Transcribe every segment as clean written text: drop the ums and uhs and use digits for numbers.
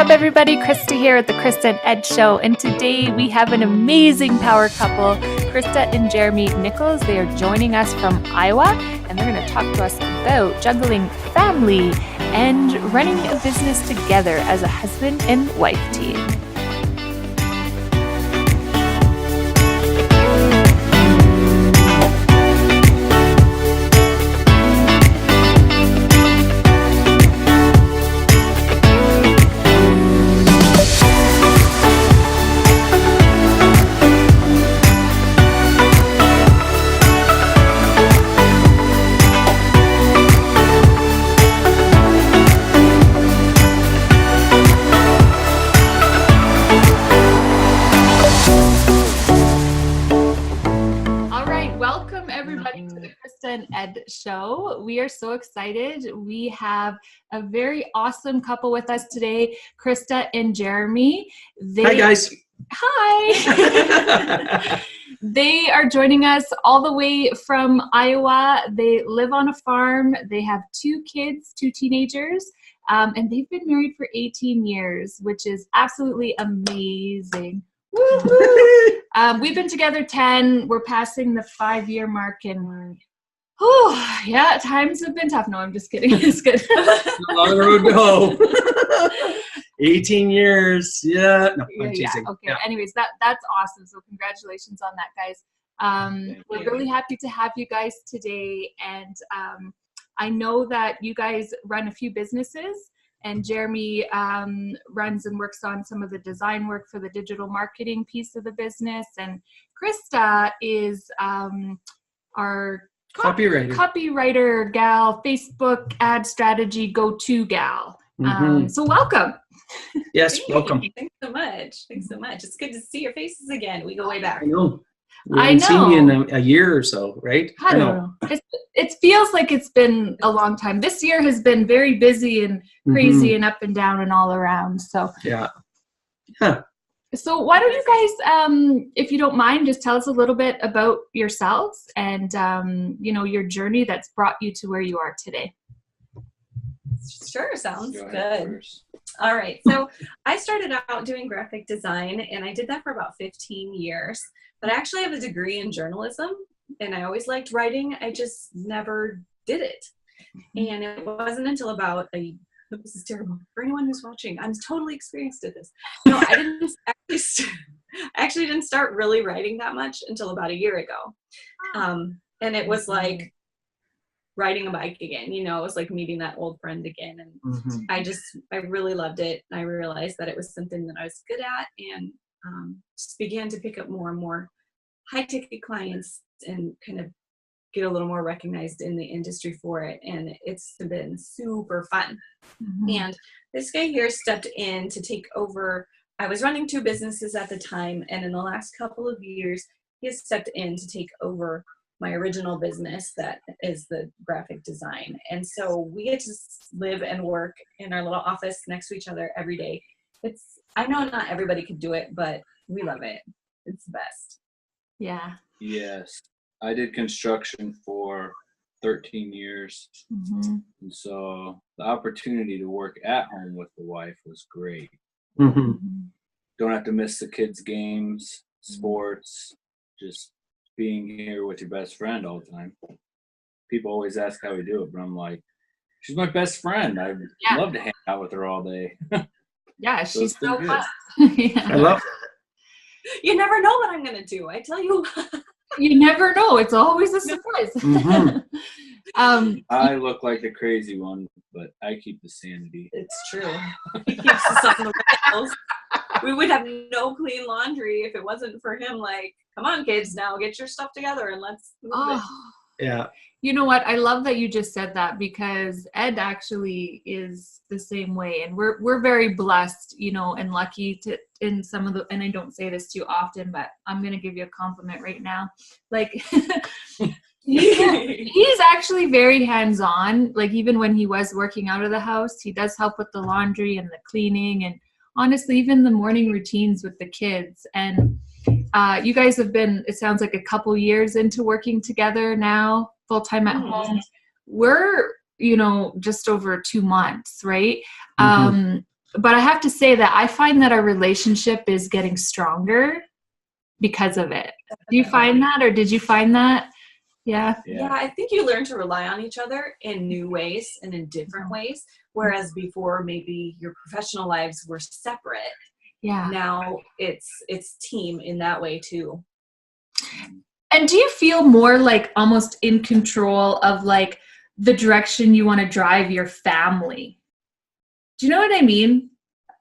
up, everybody? Krista here at the Christa and Ed Show, and today we have an amazing power couple, Christa and Jeremy Nichols. They are joining us from Iowa, and they're going to talk to us about juggling family and running a business together as a husband and wife team. And Ed Show. We are so excited. We have a very awesome couple with us today, Christa and Jeremy. Hi, guys. Hi. They are joining us all the way from Iowa. They live on a farm. They have 2 kids, 2 teenagers, and they've been married for 18 years, which is absolutely amazing. Woo-hoo. We've been together 10. We're passing the 5-year mark, and oh, yeah, times have been tough. No, I'm just kidding. It's good. A long road to hoe. 18 years. Yeah. No, I'm teasing. Okay. Yeah. Anyways, that's awesome. So congratulations on that, guys. We're really happy to have you guys today. And I know that you guys run a few businesses, and Jeremy runs and works on some of the design work for the digital marketing piece of the business. And Christa is our copywriter gal, Facebook ad strategy go-to gal. So welcome. Yes, welcome. Thanks so much. It's good to see your faces again. We go way back. I know. We haven't seen you in a year or so, right? I don't know. It feels like it's been a long time. This year has been very busy and crazy and up and down and all around. So yeah. Huh. So why don't you guys, if you don't mind, just tell us a little bit about yourselves and, your journey that's brought you to where you are today. Sure, sounds good. All right. So I started out doing graphic design, and I did that for about 15 years. But I actually have a degree in journalism, and I always liked writing. I just never did it. And it wasn't until about this is terrible for anyone who's watching. I'm totally experienced at this. No, I actually didn't start really writing that much until about a year ago. And it was like riding a bike again, it was like meeting that old friend again. And I really loved it. I realized that it was something that I was good at, and just began to pick up more and more high ticket clients and kind of get a little more recognized in the industry for it. And it's been super fun. And this guy here stepped in to take over. I was running 2 businesses at the time. And in the last couple of years, he has stepped in to take over my original business that is the graphic design. And so we get to live and work in our little office next to each other every day. I know not everybody could do it, but we love it. It's the best. Yeah. Yes. I did construction for 13 years. And so the opportunity to work at home with the wife was great. Don't have to miss the kids' games, sports, just being here with your best friend all the time. People always ask how we do it, but I'm like, she's my best friend. I love to hang out with her all day. Yeah, so she's so fun. I love her. You never know what I'm going to do. I tell you. You never know. It's always a surprise. I look like the crazy one, but I keep the sanity. It's true. He keeps us on the rails. We would have no clean laundry if it wasn't for him. Like, come on, kids, now get your stuff together and let's move it. Yeah. You know what? I love that you just said that, because Ed actually is the same way, and we're very blessed, and lucky to in some of the. And I don't say this too often, but I'm gonna give you a compliment right now. Like, he's actually very hands-on. Like, even when he was working out of the house, he does help with the laundry and the cleaning, and honestly, even the morning routines with the kids. And you guys have been, it sounds like, a couple years into working together now, full-time at home. We're, just over 2 months, right? but I have to say that I find that our relationship is getting stronger because of it. Do you find that, or did you find that? Yeah. Yeah, I think you learn to rely on each other in new ways and in different ways. Whereas before, maybe your professional lives were separate. Yeah. Now it's team in that way too. And do you feel more like almost in control of like the direction you want to drive your family? Do you know what I mean?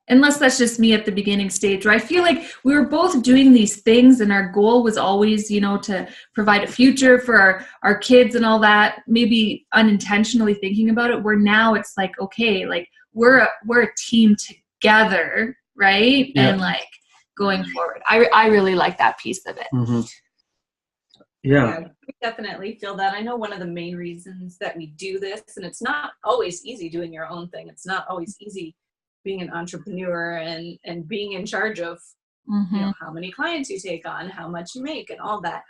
Unless that's just me at the beginning stage, where I feel like we were both doing these things and our goal was always, you know, to provide a future for our kids and all that, maybe unintentionally thinking about it, where now it's like, okay, like we're a team together, right? Yeah. And like going forward. I really like that piece of it. Mm-hmm. Yeah. We definitely feel that. I know one of the main reasons that we do this, and it's not always easy doing your own thing. It's not always easy being an entrepreneur and being in charge of you know, how many clients you take on, how much you make, and all that.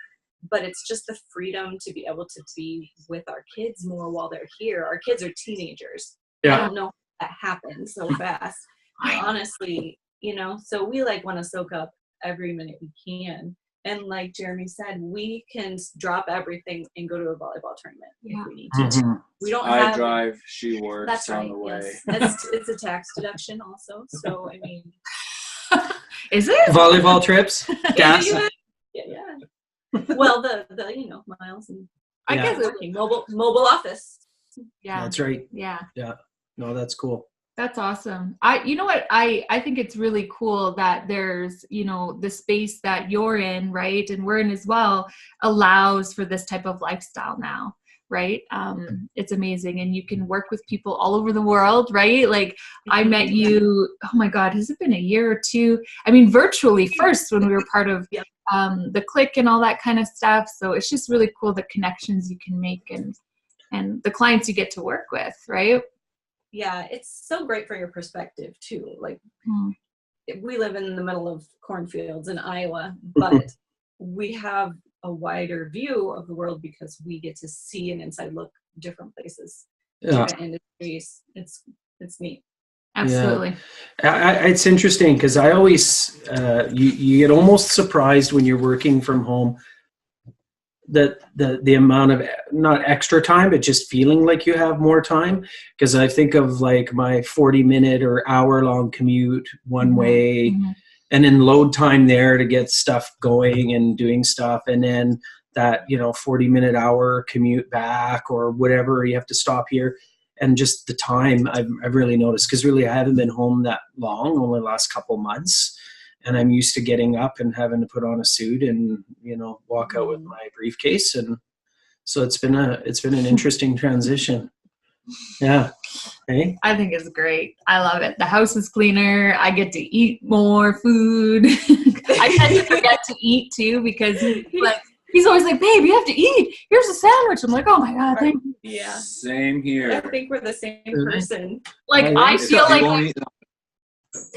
But it's just the freedom to be able to be with our kids more while they're here. Our kids are teenagers. Yeah. I don't know how that happens so fast. Honestly, you know, so we like want to soak up every minute we can. And like Jeremy said, we can drop everything and go to a volleyball tournament if we need to. Mm-hmm. We don't I have. drive, she works. That's on right. the way. Yes. It's a tax deduction also. So I mean, Is it? Volleyball trips, gas. Yeah. Well, the you know, miles and I guess it's working mobile office. yeah. That's right. Yeah. Yeah. No, that's cool. That's awesome. You know what, I think it's really cool that there's, you know, the space that you're in, right, and we're in as well, allows for this type of lifestyle now, right? It's amazing, and you can work with people all over the world, right? Like I met you, oh my God, has it been a year or two? I mean, virtually first when we were part of the clique and all that kind of stuff. So it's just really cool the connections you can make and the clients you get to work with, right? Yeah, it's so great for your perspective too. Like we live in the middle of cornfields in Iowa, but we have a wider view of the world because we get to see an inside look different places, different industries. It's neat. Absolutely. Yeah. It's interesting because I always you get almost surprised when you're working from home that the amount of not extra time, but just feeling like you have more time. Because I think of like my 40-minute or hour-long commute one way, and then load time there to get stuff going and doing stuff, and then that 40-minute hour commute back or whatever, you have to stop here. And just the time I've really noticed, because really I haven't been home that long, only the last couple months. And I'm used to getting up and having to put on a suit and, walk out with my briefcase. And so it's been an interesting transition. Yeah. Hey? I think it's great. I love it. The house is cleaner. I get to eat more food. I tend to forget to eat too, because he's always like, babe, you have to eat. Here's a sandwich. I'm like, oh my God, thank you. Yeah. Same here. I think we're the same person. Like, I feel like...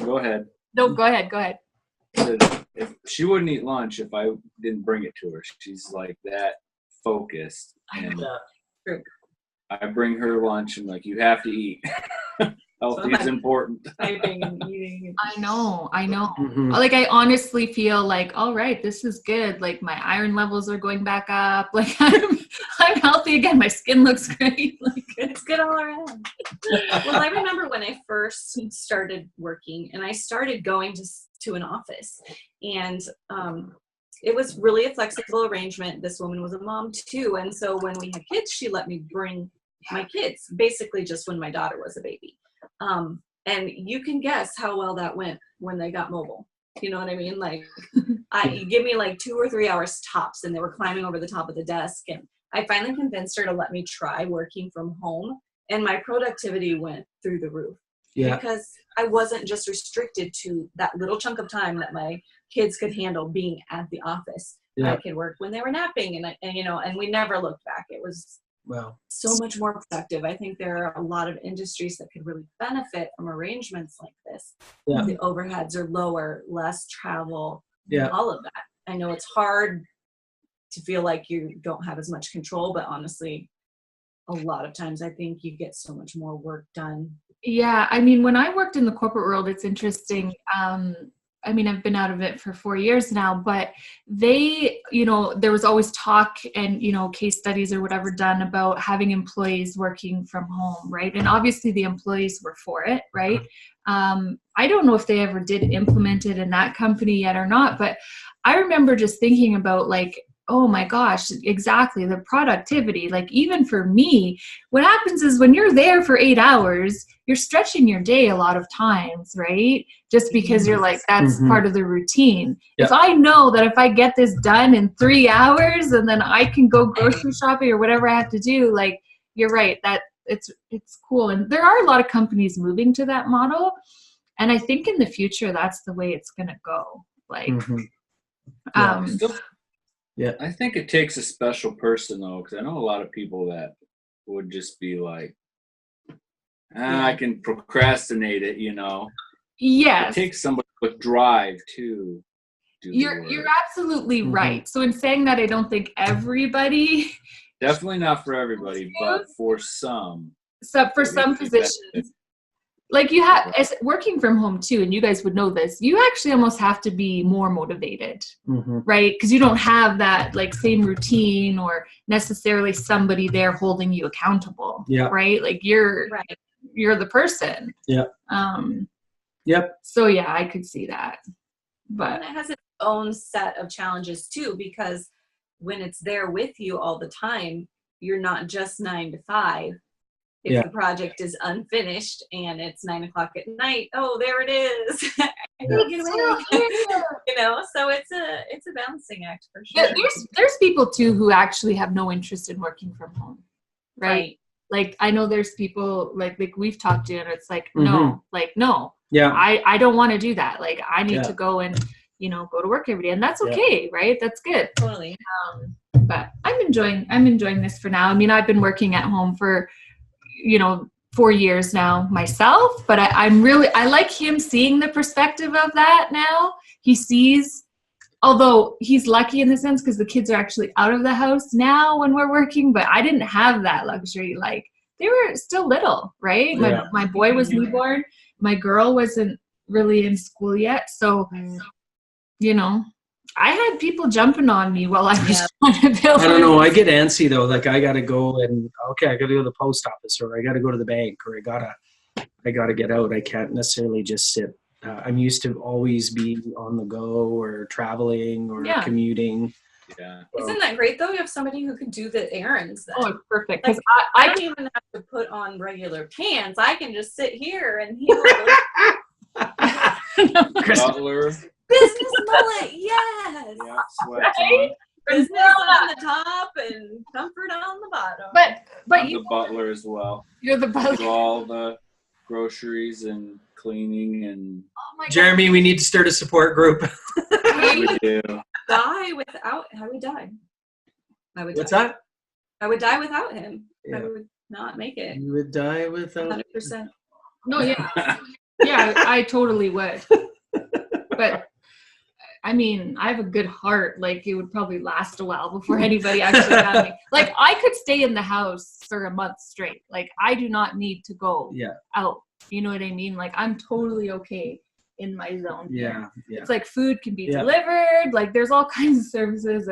Go ahead. No, go ahead. If she wouldn't eat lunch if I didn't bring it to her. She's like that focused. And I bring her lunch and like, you have to eat. Healthy is important. Typing and eating. I know. Like, I honestly feel like, all right, this is good. Like, my iron levels are going back up. Like, I'm healthy again. My skin looks great. Like, it's good all around. Well, I remember when I first started working, and I started going to an office, and it was really a flexible arrangement. This woman was a mom too, and so when we had kids, she let me bring my kids, basically just when my daughter was a baby. And you can guess how well that went when they got mobile. You know what I mean? Like, you give me like 2 or 3 hours tops, and they were climbing over the top of the desk. And I finally convinced her to let me try working from home, and my productivity went through the roof. Yeah. Because I wasn't just restricted to that little chunk of time that my kids could handle being at the office. Yeah. I could work when they were napping, and we never looked back. It was so much more productive. I think there are a lot of industries that could really benefit from arrangements like this. Yeah. The overheads are lower, less travel, all of that. I know it's hard to feel like you don't have as much control, but honestly, a lot of times I think you get so much more work done Yeah, I mean, when I worked in the corporate world, it's interesting. I mean, I've been out of it for 4 years now, but they, there was always talk and, case studies or whatever done about having employees working from home, right? And obviously the employees were for it, right? I don't know if they ever did implement it in that company yet or not, but I remember just thinking about like, oh my gosh, exactly, the productivity. Like even for me, what happens is when you're there for 8 hours, you're stretching your day a lot of times, right? Just because you're like, that's part of the routine. If I know that if I get this done in 3 hours and then I can go grocery shopping or whatever I have to do, like you're right, that it's cool. And there are a lot of companies moving to that model. And I think in the future, that's the way it's going to go. Like, yeah, I think it takes a special person though, because I know a lot of people that would just be like, I can procrastinate it, Yes. It takes somebody with drive to do the work. You're absolutely right. So in saying that, I don't think everybody. Definitely not for everybody, but for some. So for some positions. Like you have, as working from home too, and you guys would know this, you actually almost have to be more motivated, right? Because you don't have that like same routine or necessarily somebody there holding you accountable, right? Like you're the person. So yeah, I could see that. But and it has its own set of challenges too, because when it's there with you all the time, you're not just 9 to 5. If the project is unfinished and it's 9 o'clock at night, oh, there it is. I gotta get away. So it's a balancing act for sure. There's people too who actually have no interest in working from home, right? Like I know there's people like we've talked to, and it's like no. I don't want to do that. Like I need to go and go to work every day, and that's okay, right? That's good. Totally. But I'm enjoying this for now. I mean, I've been working at home for 4 years now myself, but I like him seeing the perspective of that now. He sees, although he's lucky in the sense because the kids are actually out of the house now when we're working, but I didn't have that luxury. Like they were still little, right? My boy was newborn. My girl wasn't really in school yet. So, I had people jumping on me while I was trying to build. I don't know. I get antsy though. Like I got to go and I got to go to the post office, or I got to go to the bank, or I gotta get out. I can't necessarily just sit. I'm used to always be on the go or traveling or commuting. Yeah. Isn't that great though? You have somebody who can do the errands then. Oh, it's perfect. Like, I don't even have to put on regular pants. I can just sit here and he will. Butler. Business mullet, yes. Yeah, sweats on. Business on the top and comfort on the bottom. But I'm the butler as well. You're the butler. Do all the groceries and cleaning and. Oh my Jeremy, we need to start a support group. We do. Die without. I would die. What's that? I would die without him. Yeah. I would not make it. You would die without. 100%. No, yeah, I totally would. But I mean, I have a good heart. Like it would probably last a while before anybody actually got me. Like I could stay in the house for a month straight. Like I do not need to go out. You know what I mean? Like I'm totally okay in my zone. Yeah. It's like food can be delivered. Like there's all kinds of services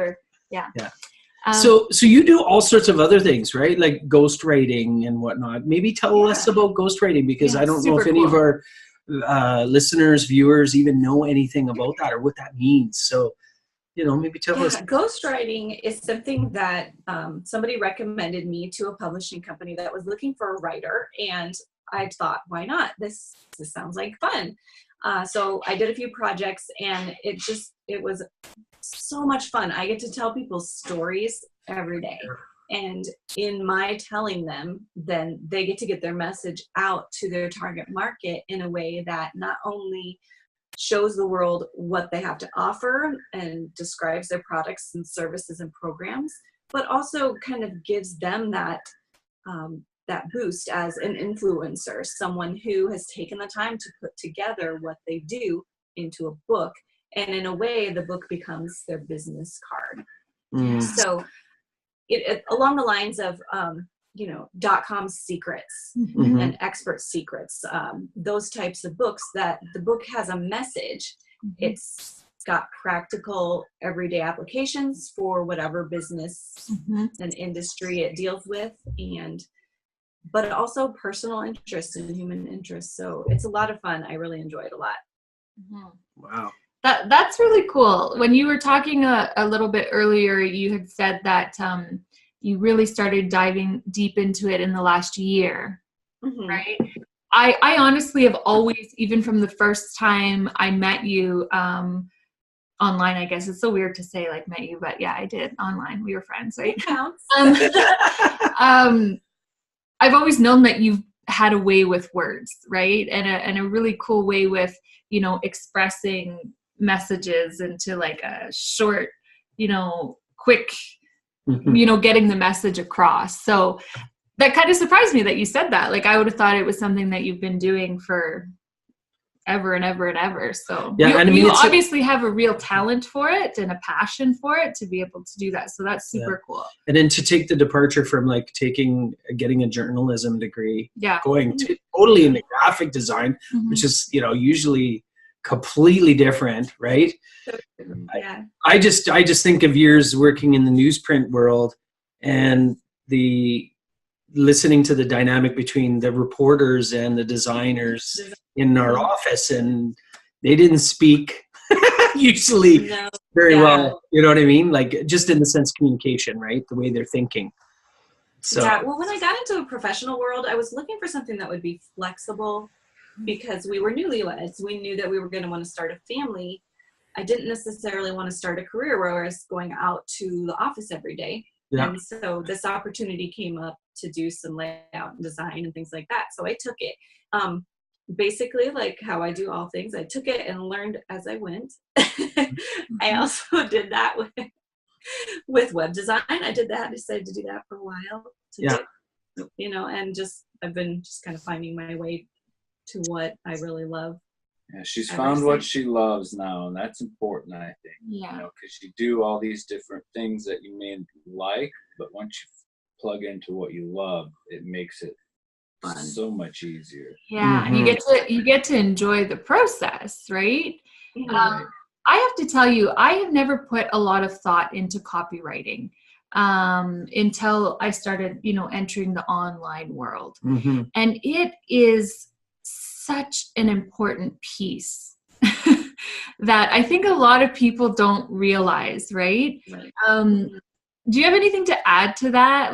So you do all sorts of other things, right? Like ghostwriting and whatnot. Maybe tell us about ghostwriting, because I don't know if any of our listeners, viewers even know anything about that or what that means. So, maybe tell us. Ghostwriting is something that somebody recommended me to a publishing company that was looking for a writer, and I thought, why not? This sounds like fun. So I did a few projects, and it was so much fun. I get to tell people stories every day. And in my telling them, then they get to get their message out to their target market in a way that not only shows the world what they have to offer and describes their products and services and programs, but also kind of gives them that boost as an influencer, someone who has taken the time to put together what they do into a book. And in a way, the book becomes their business card. So it along the lines of .com secrets and expert secrets, those types of books, that the book has a message. It's got practical everyday applications for whatever business and industry it deals with, but also personal interest and human interest. So it's a lot of fun. I really enjoy it a lot. Wow. That's really cool. When you were talking a little bit earlier, you had said that you really started diving deep into it in the last year, right? I honestly have always, even from the first time I met you online, I guess it's so weird to say like met you, but yeah, I did online. We were friends, right? I've always known that you've had a way with words, right? And a really cool way with, expressing messages into like a short, quick, getting the message across. So that kind of surprised me that you said that. Like, I would have thought it was something that you've been doing for ever and ever and ever. So you obviously have a real talent for it and a passion for it to be able to do that. So that's super cool. And then to take the departure from like getting a journalism degree, going to totally into graphic design, which is, usually completely different, right? I just think of years working in the newsprint world and listening to the dynamic between the reporters and the designers in our office, and they didn't speak usually very well. You know what I mean? Like, just in the sense of communication, right? The way they're thinking. So well, when I got into a professional world, I was looking for something that would be flexible, because we were newlyweds. We knew that we were going to want to start a family. I didn't necessarily want to start a career where I was going out to the office every day. And so this opportunity came up to do some layout and design and things like that. So I took it. Basically, like how I do all things, I took it and learned as I went. I also did that with web design. I decided to do that for a while. And I've been just kind of finding my way to what I really love. Yeah, she's found what she loves now, and that's important, I think. Because you do all these different things that you may like, but once you plug into what you love, it makes it fun. So much easier. Yeah, and you get to enjoy the process, right? I have to tell you, I have never put a lot of thought into copywriting until I started, entering the online world, and it is such an important piece that I think a lot of people don't realize, right? Do you have anything to add to that?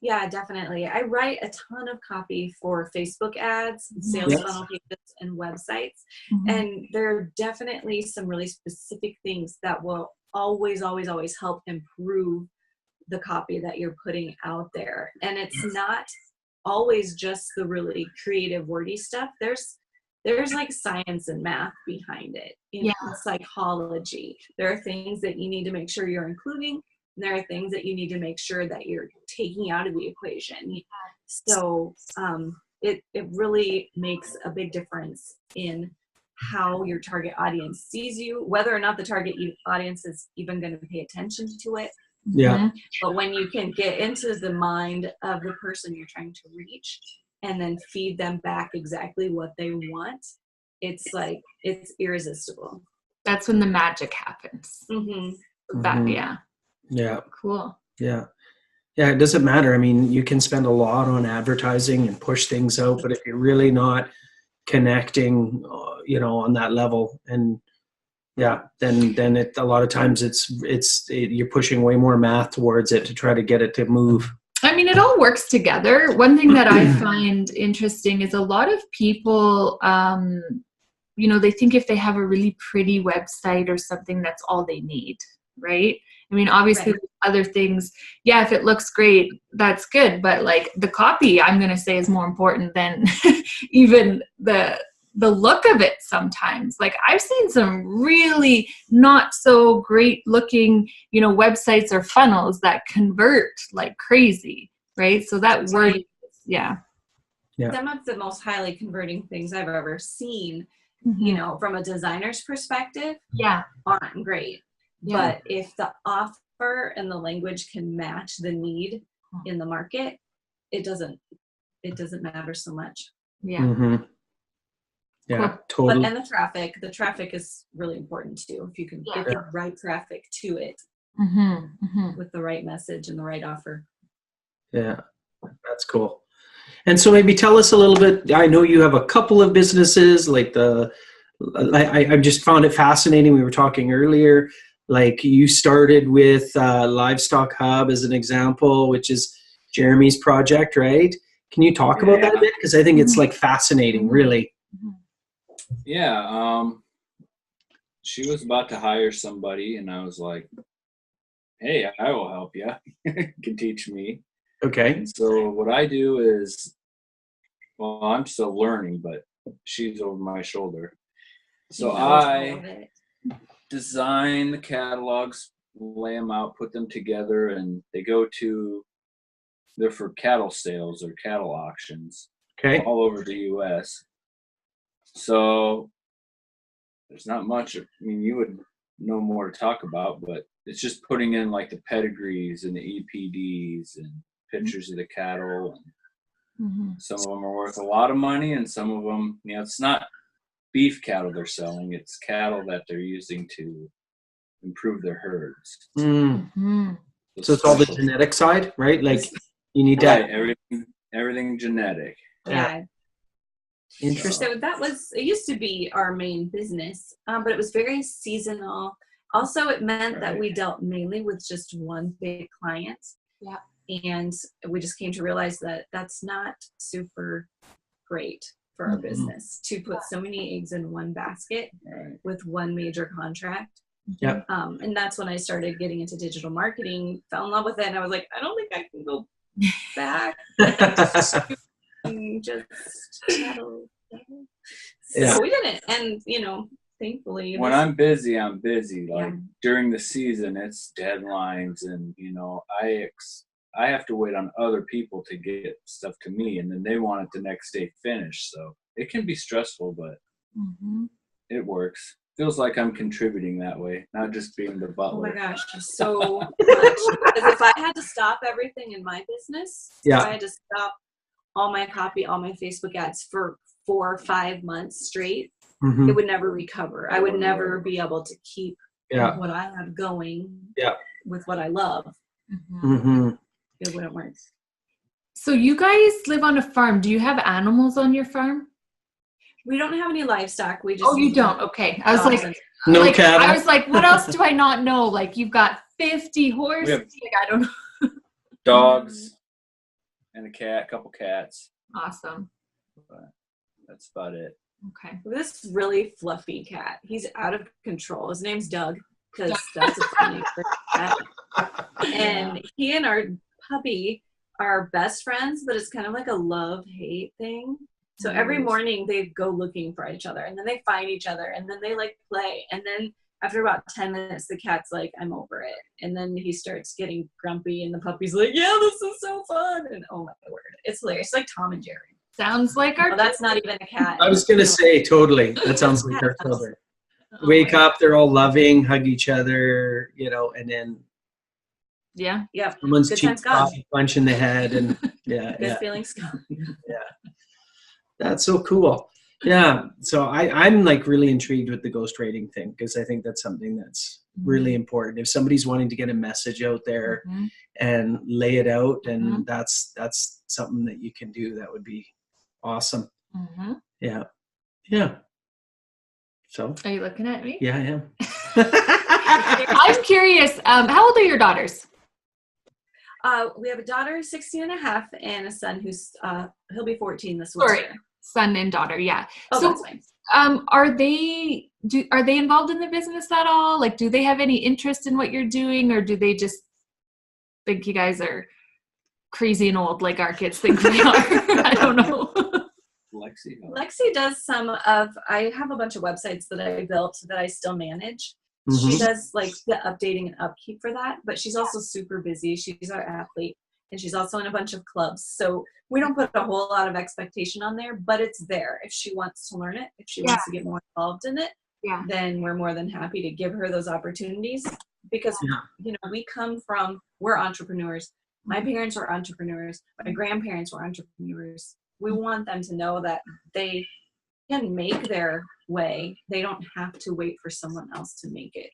Yeah, definitely. I write a ton of copy for Facebook ads, sales funnel pages, and websites. And there are definitely some really specific things that will always, always, always help improve the copy that you're putting out there. And it's not always just the really creative, wordy stuff. There's like science and math behind it, psychology. There are things that you need to make sure you're including, and there are things that you need to make sure that you're taking out of the equation. So it really makes a big difference in how your target audience sees you, whether or not the target audience is even going to pay attention to it. But when you can get into the mind of the person you're trying to reach and then feed them back exactly what they want, it's irresistible. That's when the magic happens. Cool. It doesn't matter. I mean, you can spend a lot on advertising and push things out, but if you're really not connecting on that level, and then it, a lot of times you're pushing way more math towards it to try to get it to move. I mean, it all works together. One thing that I find interesting is a lot of people, they think if they have a really pretty website or something, that's all they need, right? I mean, obviously other things, if it looks great, that's good. But like the copy, I'm going to say, is more important than even the look of it sometimes. Like, I've seen some really not so great looking, websites or funnels that convert like crazy, right? So that word, some of the most highly converting things I've ever seen, from a designer's perspective, aren't great. But if the offer and the language can match the need in the market, it doesn't matter so much. Yeah. Mm-hmm. Yeah, totally. But, and the traffic is really important too. If you can get the right traffic to it with the right message and the right offer. Yeah, that's cool. And so maybe tell us a little bit, I know you have a couple of businesses, like I just found it fascinating. We were talking earlier, like you started with Livestock Hub as an example, which is Jeremy's project, right? Can you talk about that a bit? Because I think it's like fascinating, really. Yeah. She was about to hire somebody, and I was like, hey, I will help you. You can teach me. Okay. And so what I do is, well, I'm still learning, but she's over my shoulder. So I design the catalogs, lay them out, put them together, and they're for cattle sales or cattle auctions all over the U.S. So there's not much, I mean, you would know more to talk about, but it's just putting in like the pedigrees and the EPDs and pictures of the cattle. And some of them are worth a lot of money, and some of them, it's not beef cattle they're selling, it's cattle that they're using to improve their herds. So it's all the genetic side, right? Like you need to everything genetic. Yeah. Interesting. So it used to be our main business, but it was very seasonal. Also, it meant that we dealt mainly with just one big client. Yeah. And we just came to realize that that's not super great for our business to put so many eggs in one basket with one major contract. Yeah. And that's when I started getting into digital marketing, fell in love with it, and I was like, I don't think I can go back. Just chattel. So we didn't, and thankfully when I'm busy, like during the season it's deadlines, and I have to wait on other people to get stuff to me, and then they want it the next day finished, so it can be stressful, but it works. Feels like I'm contributing that way, not just being the butler. Oh my gosh, so much. Because if I had to stop everything in my business, if I had to stop all my copy, all my Facebook ads for 4 or 5 months straight, it would never recover. I would never be able to keep what I have going with what I love. It wouldn't work. So you guys live on a farm. Do you have animals on your farm? We don't have any livestock. We just you don't. Okay. I was like, no cattle. I was like, what else do I not know? Like you've got 50 horses. I don't know. Dogs and a couple cats. Awesome. But that's about it. Okay. This really fluffy cat. He's out of control. His name's Doug, because that's a funny cat. And he and our puppy are best friends, but it's kind of like a love-hate thing. So every morning they go looking for each other, and then they find each other, and then they like play. And then after about 10 minutes, the cat's like, I'm over it. And then he starts getting grumpy, and the puppy's like, yeah, this is so fun. And oh my word, it's hilarious. It's like Tom and Jerry. Sounds like our that's not even a cat. I was going to say, totally. That sounds like our children. Wake up, they're all loving, hug each other, and then someone's cheap coffee punch in the head, and good feelings gone. That's so cool. Yeah. So I'm like really intrigued with the ghostwriting thing, because I think that's something that's really important. If somebody's wanting to get a message out there and lay it out, and that's something that you can do, that would be awesome. Yeah. So are you looking at me? Yeah, I am. I'm curious. How old are your daughters? We have a daughter, 16 and a half, and a son who's he'll be 14 this winter. Sorry, son and daughter. Yeah. Oh, so, that's fine. Are they involved in the business at all? Like, do they have any interest in what you're doing, or do they just think you guys are crazy and old like our kids think we are? I don't know. Lexi does I have a bunch of websites that I built that I still manage. She does like the updating and upkeep for that, but she's also super busy. She's our athlete, and she's also in a bunch of clubs. So we don't put a whole lot of expectation on there, but it's there. If she wants to learn it, if she wants to get more involved in it, then we're more than happy to give her those opportunities, because we're entrepreneurs. My parents were entrepreneurs. My grandparents were entrepreneurs. We want them to know that they can make their way. They don't have to wait for someone else to make it.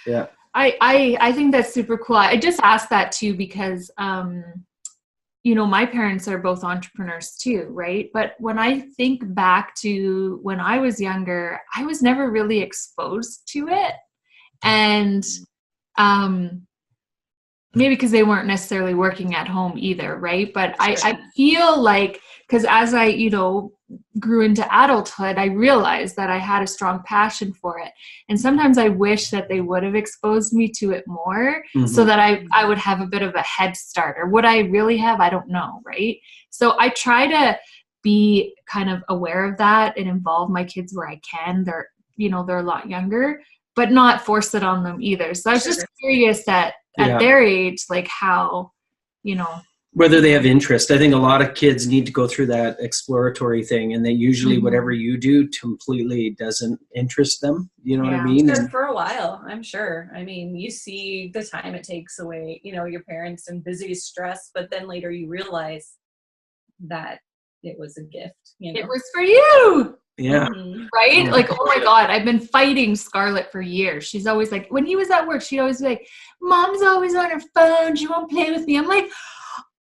Yeah. I think that's super cool. I just asked that too because my parents are both entrepreneurs too, right? But when I think back to when I was younger, I was never really exposed to it. And maybe because they weren't necessarily working at home either, right? But I feel like, because as I, grew into adulthood, I realized that I had a strong passion for it. And sometimes I wish that they would have exposed me to it more so that I would have a bit of a head start. Or would I really have? I don't know, right? So I try to be kind of aware of that and involve my kids where I can. They're a lot younger, but not force it on them either. So I was just curious that at their age, like how, whether they have interest. I think a lot of kids need to go through that exploratory thing, and they usually whatever you do completely doesn't interest them. You know what I mean? For a while, I'm sure. I mean, you see the time it takes away, your parents and busy stress, but then later you realize that it was a gift. It was for you. Yeah. Right? Like, oh my God, I've been fighting Scarlett for years. She's always like, when he was at work, she'd always be like, Mom's always on her phone. She won't play with me. I'm like,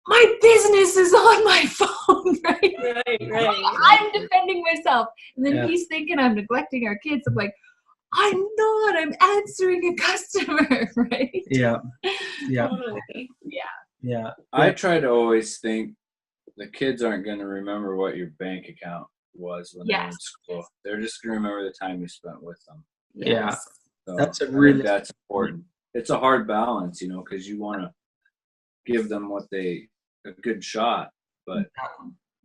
my business is on my phone, right? Right. I'm defending myself. And then he's thinking I'm neglecting our kids. I'm like, I'm not. I'm answering a customer, right? Yeah. Totally. Yeah. I try to always think the kids aren't going to remember what your bank account was when they were in school. They're just going to remember the time you spent with them. Yeah. So that's important. It's a hard balance, because you want to give them a good shot, but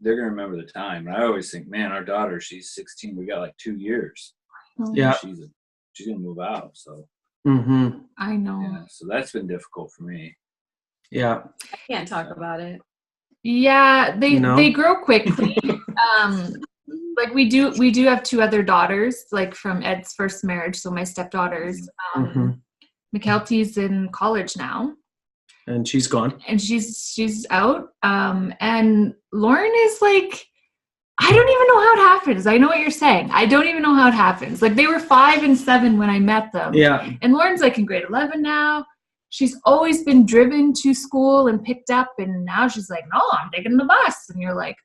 they're going to remember the time. And I always think, man, our daughter, she's 16. We got like 2 years. Yeah. She's going to move out. So I know. Yeah, so that's been difficult for me. Yeah. I can't talk about it. Yeah, they grow quickly. Like we do have 2 other daughters, like from Ed's first marriage. So my stepdaughters, McKelty's in college now. And she's gone. And she's out. And Lauren is like, I don't even know how it happens. I know what you're saying. I don't even know how it happens. Like they were 5 and 7 when I met them. Yeah. And Lauren's like in grade 11 now. She's always been driven to school and picked up. And now she's like, no, I'm taking the bus. And you're like,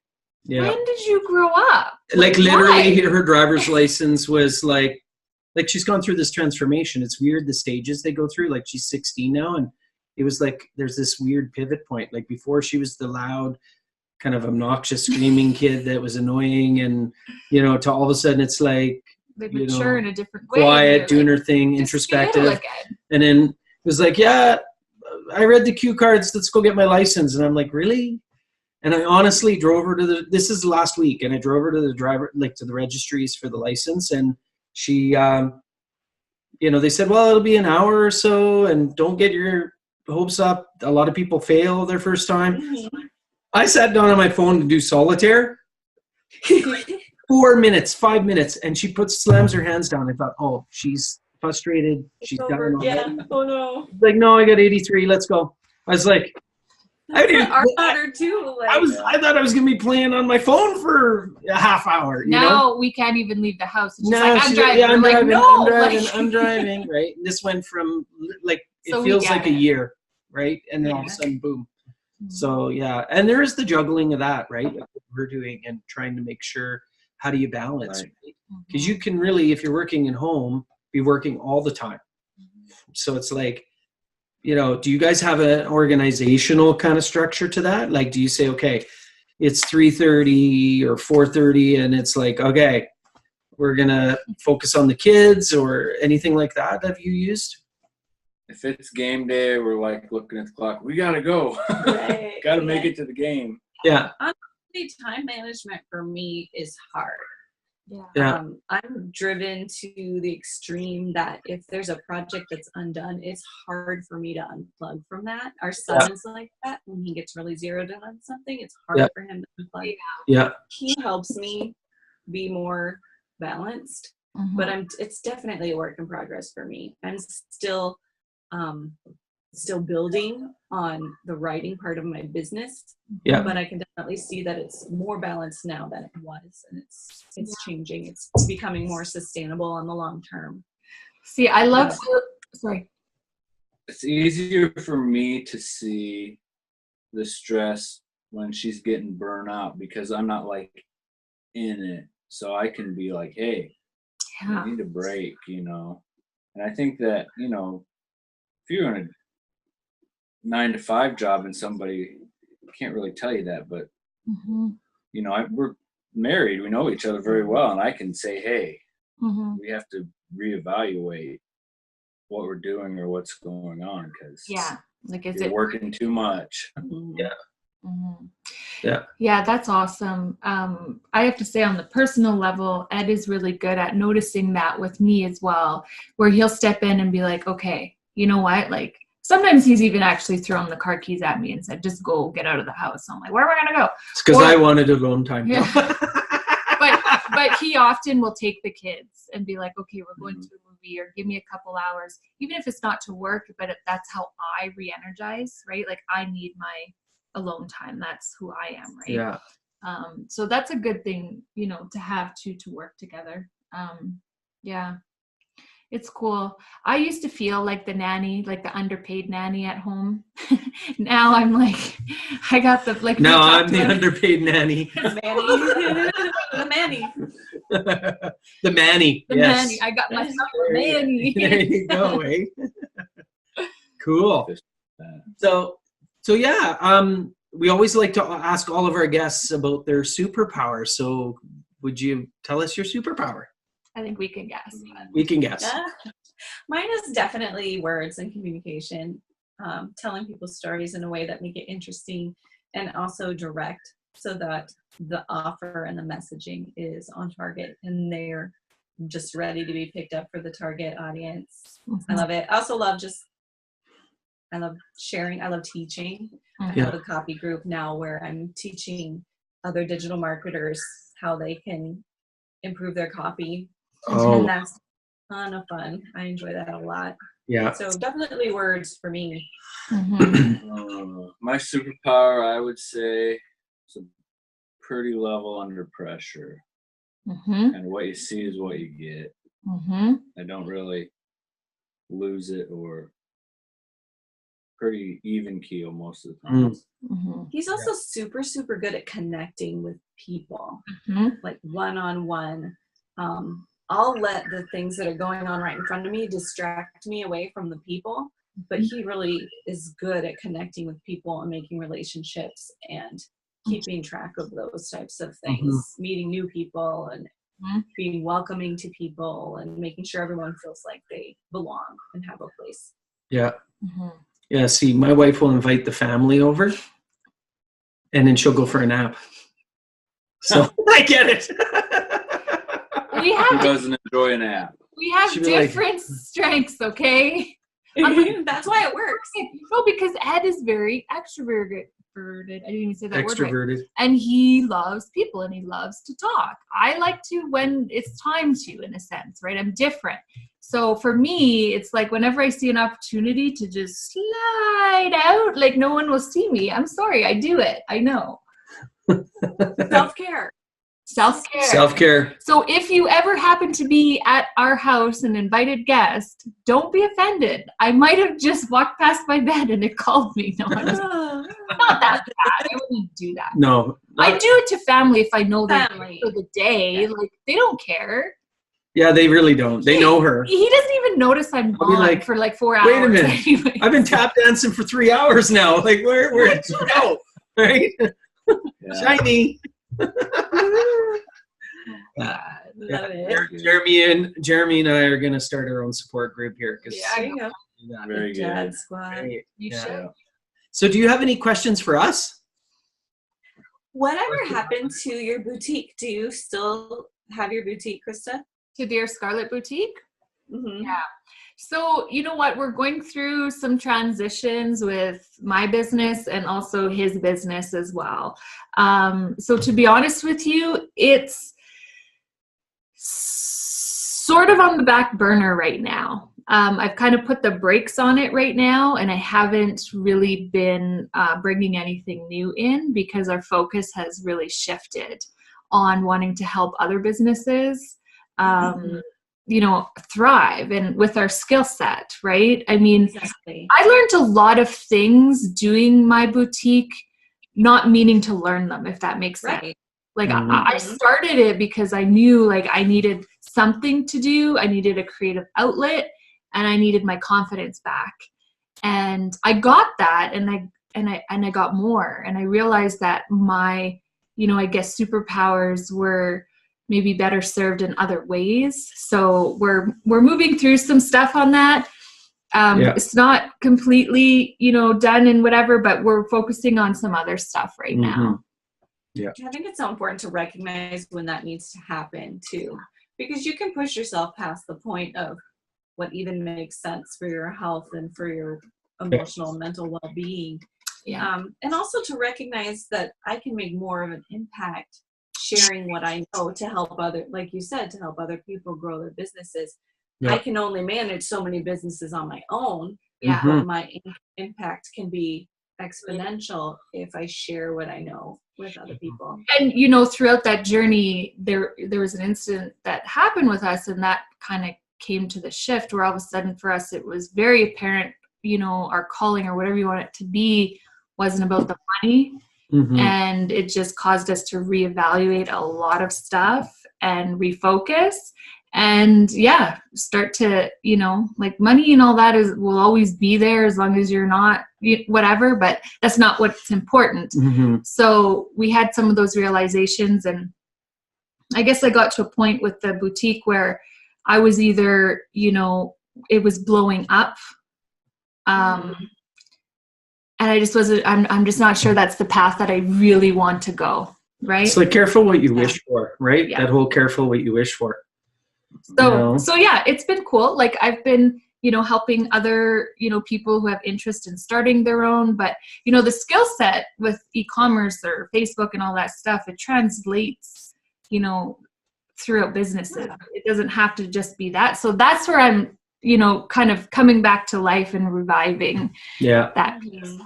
when did you grow up? Like literally her driver's license was like she's gone through this transformation. It's weird the stages they go through. Like she's 16 now, and it was like there's this weird pivot point. Like before she was the loud, kind of obnoxious screaming kid that was annoying, and to all of a sudden it's like they mature in a different way. Quiet, doing her thing, introspective. And then it was like, I read the cue cards, let's go get my license. And I'm like, really? And I honestly drove her to this is last week, and I drove her to the to the registries for the license, and she, they said, well, it'll be an hour or so, and don't get your hopes up. A lot of people fail their first time. I sat down on my phone to do solitaire. 4 minutes, 5 minutes, and she slams her hands down. I thought, oh, she's frustrated. She's done. Yeah. Oh no. Like, no, I got 83. Let's go. I was like, our daughter too. Like, I thought I was gonna be playing on my phone for a half hour. Now we can't even leave the house. It's no, just like, I'm driving. I'm driving. Right. And this went from it feels like a year, right? And then all of a sudden, boom. So and there is the juggling of that, right? Like what we're doing and trying to make sure, how do you balance? Right? Because you can really, if you're working at home, be working all the time. So it's like, do you guys have an organizational kind of structure to that? Like, do you say, okay, it's 3:30 or 4:30, and it's like, okay, we're gonna focus on the kids, or anything like that? Have you used? If it's game day, we're like looking at the clock. We gotta go. Right. Gotta make it to the game. Yeah. Honestly, time management for me is hard. Yeah. I'm driven to the extreme that if there's a project that's undone, it's hard for me to unplug from that. Our son is like that. When he gets really zeroed in on something, it's hard for him to unplug. Yeah. He helps me be more balanced, but it's definitely a work in progress for me. I'm still still building on the writing part of my business. Yeah. But I can definitely see that it's more balanced now than it was, and it's changing. It's becoming more sustainable on the long term. See, I love. Sorry. It's easier for me to see the stress when she's getting burnt out because I'm not like in it, so I can be like, hey, I need a break, you know. And I think that, you know, if you're in a 9-to-5 job and somebody can't really tell you that, but you know, we're married, we know each other very well, and I can say, hey, we have to reevaluate what we're doing or what's going on because like is you're working too much. Yeah, that's awesome. I have to say on the personal level, Ed is really good at noticing that with me as well, where he'll step in and be like, okay, you know what, like sometimes he's even actually thrown the car keys at me and said, just go get out of the house. So I'm like, where am I gonna go? It's because I wanted alone time. Yeah. but he often will take the kids and be like, okay, we're going to a movie, or give me a couple hours, even if it's not to work, but that's how I re-energize, right? Like I need my alone time. That's who I am, right? Yeah. So that's a good thing, you know, to have to work together. Yeah, it's cool. I used to feel like the nanny, like the underpaid nanny at home. Now I'm like, I got the like. Now I'm the underpaid nanny. The Manny. The Manny. The yes. Manny. I got myself a Manny. There you go, eh? Cool. So yeah, we always like to ask all of our guests about their superpower. So would you tell us your superpower? I think we can guess. We can guess. Yeah. Mine is definitely words and communication, telling people stories in a way that make it interesting and also direct so that the offer and the messaging is on target and they're just ready to be picked up for the target audience. I love it. I also love I love sharing. I love teaching. I have a copy group now where I'm teaching other digital marketers how they can improve their copy. And that's a ton of fun. I enjoy that a lot. Yeah. So definitely words for me. My superpower, I would say, is a pretty level under pressure. And what you see is what you get. I don't really lose it or pretty even keel most of the time. He's also super, super good at connecting with people, like one-on-one. I'll let the things that are going on right in front of me distract me away from the people, but he really is good at connecting with people and making relationships and keeping track of those types of things, meeting new people and being welcoming to people and making sure everyone feels like they belong and have a place. Yeah. Yeah, see, my wife will invite the family over and then she'll go for a nap. So I get it. Who doesn't enjoy a nap? We have different strengths, okay? That's why it works. No, because Ed is very extroverted. I didn't even say that word right. And he loves people and he loves to talk. I like to when it's time to, in a sense, right? I'm different. So for me, it's like whenever I see an opportunity to just slide out, like no one will see me. I'm sorry, I do it. I know. Self-care. Self-care. So if you ever happen to be at our house, an invited guest, don't be offended. I might have just walked past my bed and it called me. No, I'm not that bad. I wouldn't do that. No. I do it to family if I know they're there for the day. Yeah. Like, they don't care. Yeah, they really don't. They know her. He doesn't even notice I'm gone for like 4 hours. Wait a minute. Anyways. I've been tap dancing for 3 hours now. Like, where did you go? Right? Yeah. Shiny. Jeremy and I are going to start our own support group here. Yeah, you know. Very good. Dad squad. Right. You should. So do you have any questions for us? Whatever happened to your boutique? Do you still have your boutique, Krista? To Dear Scarlet Boutique? Mm-hmm. Yeah. So, you know what? We're going through some transitions with my business and also his business as well. So to be honest with you, it's sort of on the back burner right now. I've kind of put the brakes on it right now, and I haven't really been bringing anything new in because our focus has really shifted on wanting to help other businesses, you know, thrive and with our skill set, right? I mean, exactly. I learned a lot of things doing my boutique, not meaning to learn them, if that makes sense. Right. Like I started it because I knew like I needed something to do. I needed a creative outlet and I needed my confidence back. And I got that, and I got more. And I realized that my, you know, I guess superpowers were maybe better served in other ways. So we're moving through some stuff on that. It's not completely, you know, done and whatever, but we're focusing on some other stuff right now. Yeah. I think it's so important to recognize when that needs to happen too, because you can push yourself past the point of what even makes sense for your health and for your emotional and mental well-being. Yeah. And also to recognize that I can make more of an impact sharing what I know to help other, like you said, to help other people grow their businesses. Yeah. I can only manage so many businesses on my own. Yeah. But my impact can be exponential if I share what I know with other people. And you know, throughout that journey, there was an incident that happened with us, and that kind of came to the shift where all of a sudden for us it was very apparent, you know, our calling or whatever you want it to be wasn't about the money. And it just caused us to reevaluate a lot of stuff and refocus and start to, you know, like money and all that will always be there as long as you're not whatever, but that's not what's important. So we had some of those realizations, and I guess I got to a point with the boutique where I was either, you know, it was blowing up, and I just wasn't, I'm just not sure that's the path that I really want to go, right? It's like careful what you wish for, right? Yeah. That whole careful what you wish for. So yeah, it's been cool. Like I've been, you know, helping other, you know, people who have interest in starting their own, but you know, the skill set with e-commerce or Facebook and all that stuff, it translates, you know, throughout businesses. It doesn't have to just be that. So that's where I'm, you know, kind of coming back to life and reviving that piece.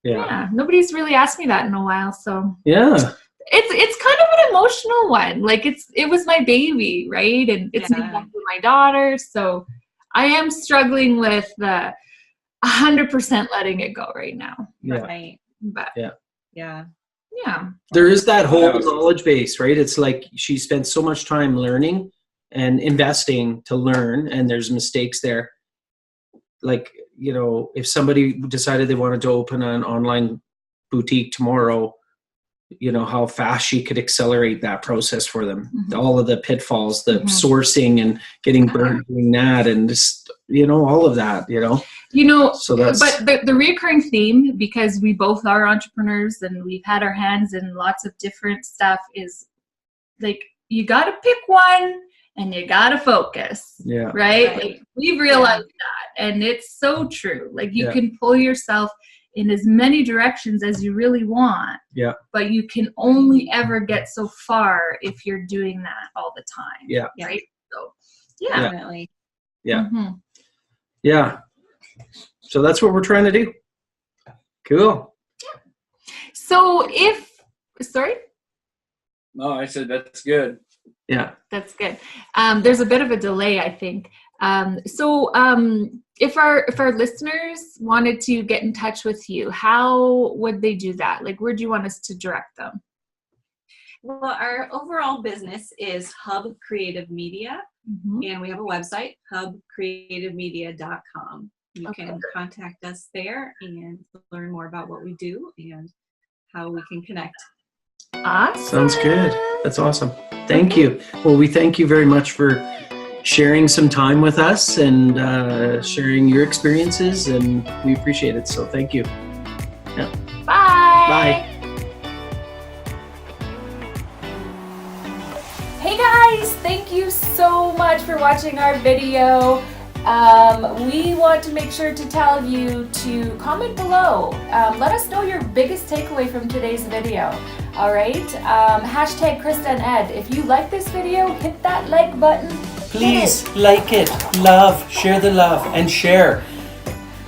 Yeah. Nobody's really asked me that in a while. So it's kind of an emotional one. Like it was my baby, right? And it's named after my daughter. So I am struggling with the 100% letting it go right now. Right. But yeah. There is that whole knowledge base, right? It's like she spent so much time learning and investing to learn, and there's mistakes there. Like, you know, if somebody decided they wanted to open an online boutique tomorrow, you know, how fast she could accelerate that process for them. All of the pitfalls, the sourcing and getting burned doing that, and just, you know, all of that, you know. You know, so that's, but the recurring theme, because we both are entrepreneurs and we've had our hands in lots of different stuff, is like, you got to pick one and you got to focus. Yeah. Right? Like, we've realized that, and it's so true. Like you can pull yourself in as many directions as you really want. Yeah. But you can only ever get so far if you're doing that all the time. Yeah. Right? So, definitely. Yeah. Yeah. So that's what we're trying to do. Cool. So No, I said that's good. Yeah. That's good. There's a bit of a delay, I think. So if our listeners wanted to get in touch with you, how would they do that? Like, where do you want us to direct them? Well, our overall business is Hub Creative Media, and we have a website, hubcreativemedia.com. You can contact us there and learn more about what we do and how we can connect. Awesome. Sounds good. That's awesome. Thank you. Well, we thank you very much for sharing some time with us and sharing your experiences, and we appreciate it. So thank you. Yeah. Bye. Bye. Hey guys, thank you so much for watching our video. We want to make sure to tell you to comment below. Let us know your biggest takeaway from today's video. All right. Hashtag Christa and Ed. If you like this video, hit that like button Please like it, love, share the love, and share.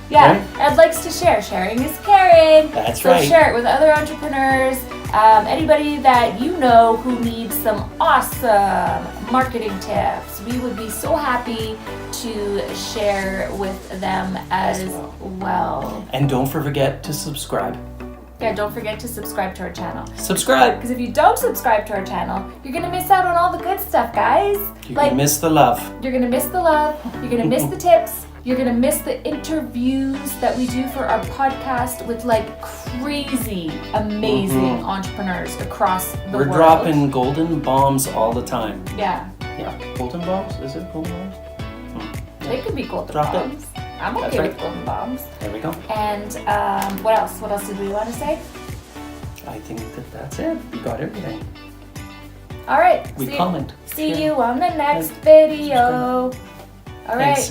Yeah, Right? Ed likes to share. Sharing is caring. That's so right. Share it with other entrepreneurs, anybody that you know who needs some awesome marketing tips. We would be so happy to share with them as well. And don't forget to subscribe. Yeah, don't forget to subscribe to our channel. Subscribe. Because if you don't subscribe to our channel, you're going to miss out on all the good stuff, guys. You're going to miss the love. You're going to miss the love. You're going to miss the tips. You're going to miss the interviews that we do for our podcast with like crazy, amazing entrepreneurs across the world. We're dropping golden bombs all the time. Yeah. Yeah. Golden bombs? Is it golden bombs? They could be golden Drop bombs. I'm okay That's right. with golden bombs. There we go. And what else? What else did we want to say? I think that's it. We got everything. All right. We comment. See you on the next video. All right. Thanks.